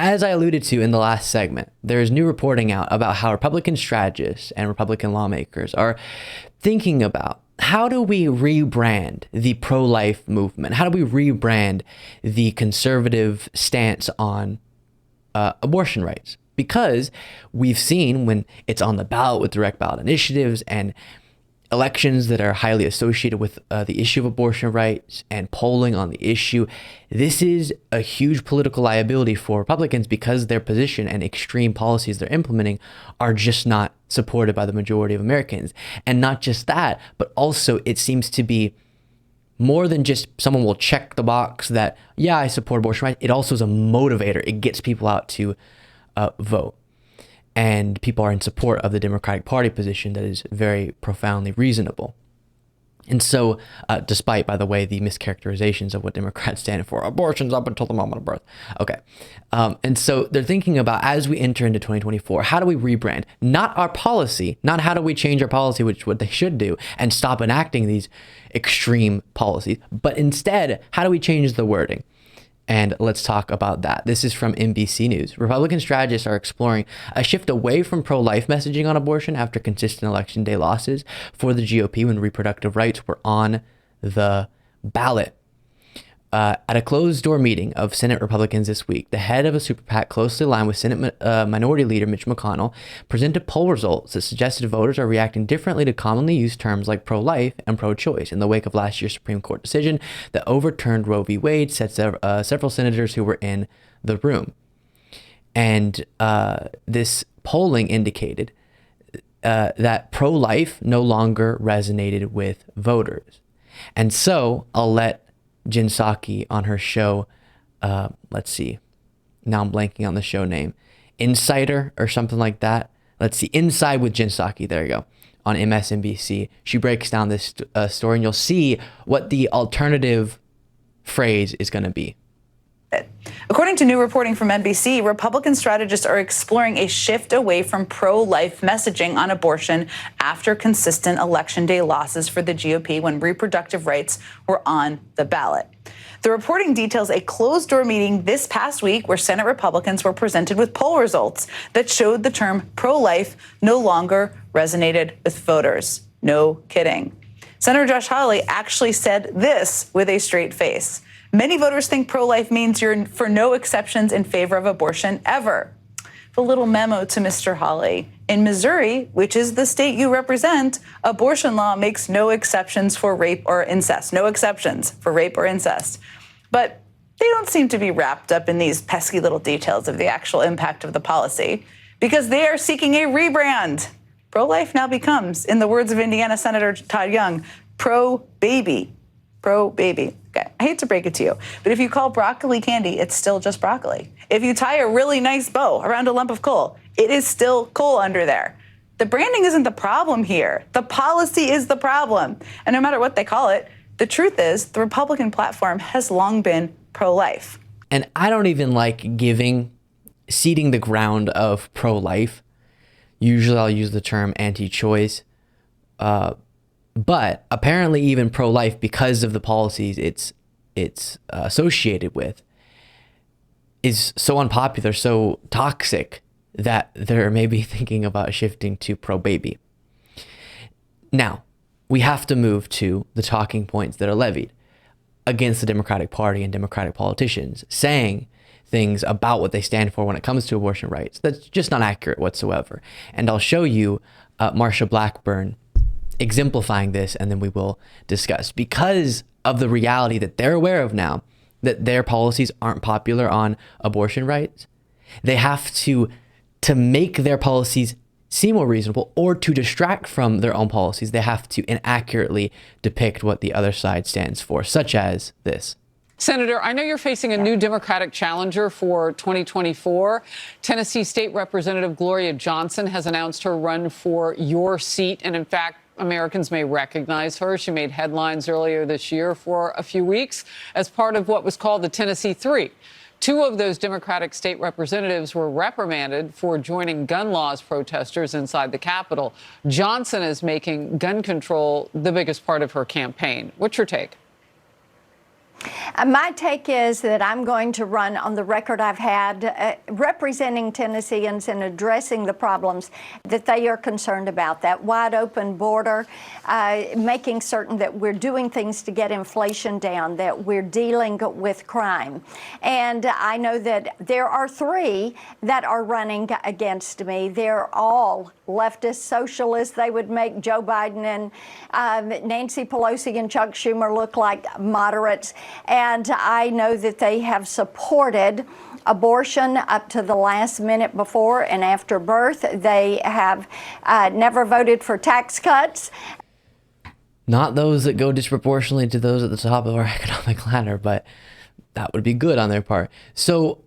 as I alluded to in the last segment, there is new reporting out about how Republican strategists and Republican lawmakers are thinking about how do we rebrand the pro-life movement? How do we rebrand the conservative stance on abortion rights? Because we've seen when it's on the ballot with direct ballot initiatives and elections that are highly associated with the issue of abortion rights and polling on the issue, this is a huge political liability for Republicans because their position and extreme policies they're implementing are just not supported by the majority of Americans. And not just that, but also it seems to be more than just someone will check the box that, yeah, I support abortion rights. It also is a motivator. It gets people out to vote. And people are in support of the Democratic Party position that is very profoundly reasonable. And so, despite, by the way, the mischaracterizations of what Democrats stand for, abortions up until the moment of birth. Okay. And so they're thinking about, as we enter into 2024, how do we rebrand? Not our policy, not how do we change our policy, which is what they should do, and stop enacting these extreme policies, but instead, how do we change the wording? And let's talk about that. This is from NBC News. Republican strategists are exploring a shift away from pro-life messaging on abortion after consistent election day losses for the GOP when reproductive rights were on the ballot. At a closed-door meeting of Senate Republicans this week, the head of a super PAC closely aligned with Senate Minority Leader Mitch McConnell presented poll results that suggested voters are reacting differently to commonly used terms like pro-life and pro-choice in the wake of last year's Supreme Court decision that overturned Roe v. Wade, said several senators who were in the room. And this polling indicated that pro-life no longer resonated with voters. And so I'll let Jen Psaki on her show, let's see, now I'm blanking on the show name, Insider or something like that. Let's see, Inside with Jen Psaki, there you go, on MSNBC. She breaks down this story and you'll see what the alternative phrase is going to be. According to new reporting from NBC, Republican strategists are exploring a shift away from pro-life messaging on abortion after consistent election day losses for the GOP when reproductive rights were on the ballot. The reporting details a closed-door meeting this past week where Senate Republicans were presented with poll results that showed the term pro-life no longer resonated with voters. No kidding. Senator Josh Hawley actually said this with a straight face. Many voters think pro-life means you're for no exceptions in favor of abortion ever. A little memo to Mr. Hawley. In Missouri, which is the state you represent, abortion law makes no exceptions for rape or incest. No exceptions for rape or incest. But they don't seem to be wrapped up in these pesky little details of the actual impact of the policy because they are seeking a rebrand. Pro-life now becomes, in the words of Indiana Senator Todd Young, pro-baby. Pro-baby. Okay, I hate to break it to you, but if you call broccoli candy, it's still just broccoli. If you tie a really nice bow around a lump of coal, it is still coal under there. The branding isn't the problem here. The policy is the problem. And no matter what they call it, the truth is the Republican platform has long been pro-life. And I don't even like seeding the ground of pro-life. Usually I'll use the term anti-choice. But apparently even pro-life, because of the policies it's associated with, is so unpopular, so toxic, that they're maybe thinking about shifting to pro-baby. Now, we have to move to the talking points that are levied against the Democratic Party and Democratic politicians, saying things about what they stand for when it comes to abortion rights that's just not accurate whatsoever. And I'll show you Marsha Blackburn exemplifying this, and then we will discuss. Because of the reality that they're aware of now, that their policies aren't popular on abortion rights, they have to make their policies seem more reasonable, or to distract from their own policies, they have to inaccurately depict what the other side stands for, such as this. Senator, I know you're facing a new Democratic challenger for 2024. Tennessee State Representative Gloria Johnson has announced her run for your seat, and in fact, Americans may recognize her. She made headlines earlier this year for a few weeks as part of what was called the Tennessee Three. Two of those Democratic state representatives were reprimanded for joining gun laws protesters inside the Capitol. Johnson is making gun control the biggest part of her campaign. What's your take? My take is that I'm going to run on the record I've had representing Tennesseans and addressing the problems that they are concerned about, that wide open border, making certain that we're doing things to get inflation down, that we're dealing with crime. And I know that there are 3 that are running against me. They're all leftist socialists. They would make Joe Biden and Nancy Pelosi and Chuck Schumer look like moderates. And I know that they have supported abortion up to the last minute before and after birth. They have never voted for tax cuts. Not those that go disproportionately to those at the top of our economic ladder, but that would be good on their part. So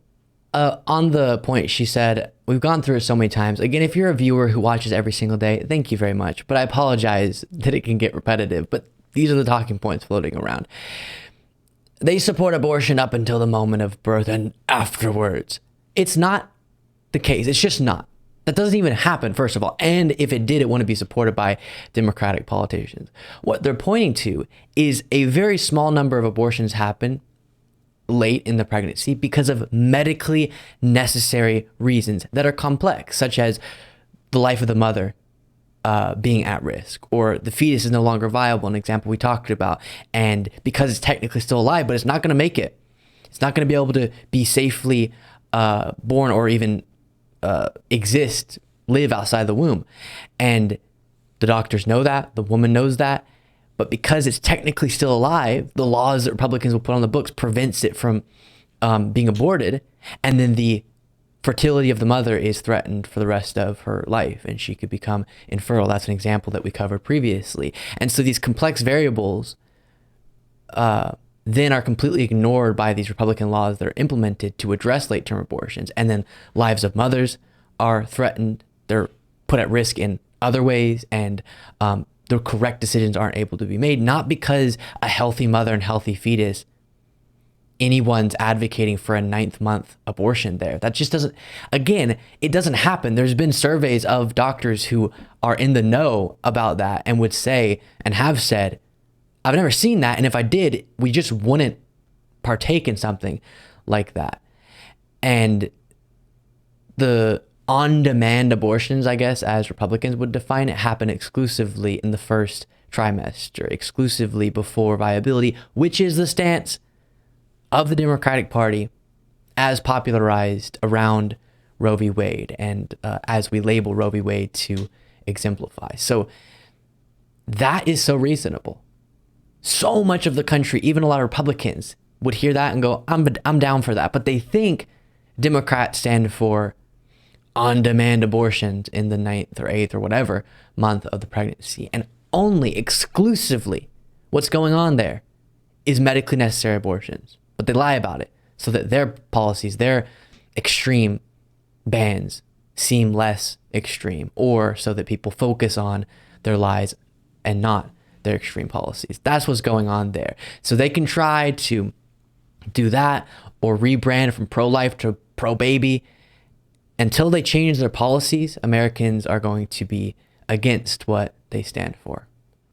on the point, she said, we've gone through it so many times. Again, if you're a viewer who watches every single day, thank you very much. But I apologize that it can get repetitive, but these are the talking points floating around. They support abortion up until the moment of birth and afterwards. It's not the case. It's just not. That doesn't even happen, first of all. And if it did, it wouldn't be supported by Democratic politicians. What they're pointing to is a very small number of abortions happen late in the pregnancy because of medically necessary reasons that are complex, such as the life of the mother being at risk, or the fetus is no longer viable, an example we talked about, and because it's technically still alive, but it's not going to make it. It's not going to be able to be safely born or even live outside the womb. And the doctors know that, the woman knows that, but because it's technically still alive, the laws that Republicans will put on the books prevents it from being aborted, and then the fertility of the mother is threatened for the rest of her life, and she could become infertile. That's an example that we covered previously. And so these complex variables then are completely ignored by these Republican laws that are implemented to address late-term abortions. And then lives of mothers are threatened. They're put at risk in other ways, and the correct decisions aren't able to be made, not because a healthy mother and healthy fetus, anyone's advocating for a 9th-month abortion there. That just doesn't, again, it doesn't happen. There's been surveys of doctors who are in the know about that and would say, and have said, I've never seen that, and if I did, we just wouldn't partake in something like that. And the on-demand abortions, I guess, as Republicans would define it, happen exclusively in the first trimester, exclusively before viability, which is the stance of the Democratic Party as popularized around Roe v. Wade, and as we label Roe v. Wade to exemplify. So that is so reasonable. So much of the country, even a lot of Republicans, would hear that and go, I'm down for that. But they think Democrats stand for on-demand abortions in the 9th or 8th or whatever month of the pregnancy. And only exclusively what's going on there is medically necessary abortions. But they lie about it so that their policies, their extreme bans seem less extreme, or so that people focus on their lies and not their extreme policies. That's what's going on there. So they can try to do that or rebrand from pro-life to pro-baby. Until they change their policies, Americans are going to be against what they stand for.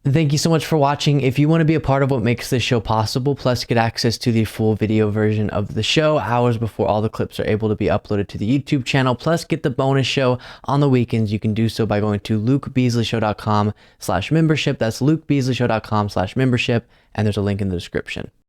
Thank you so much for watching. If you want to be a part of what makes this show possible, plus get access to the full video version of the show hours before all the clips are able to be uploaded to the YouTube channel, plus get the bonus show on the weekends, you can do so by going to lukebeasleyshow.com/membership. That's lukebeasleyshow.com/membership, and there's a link in the description.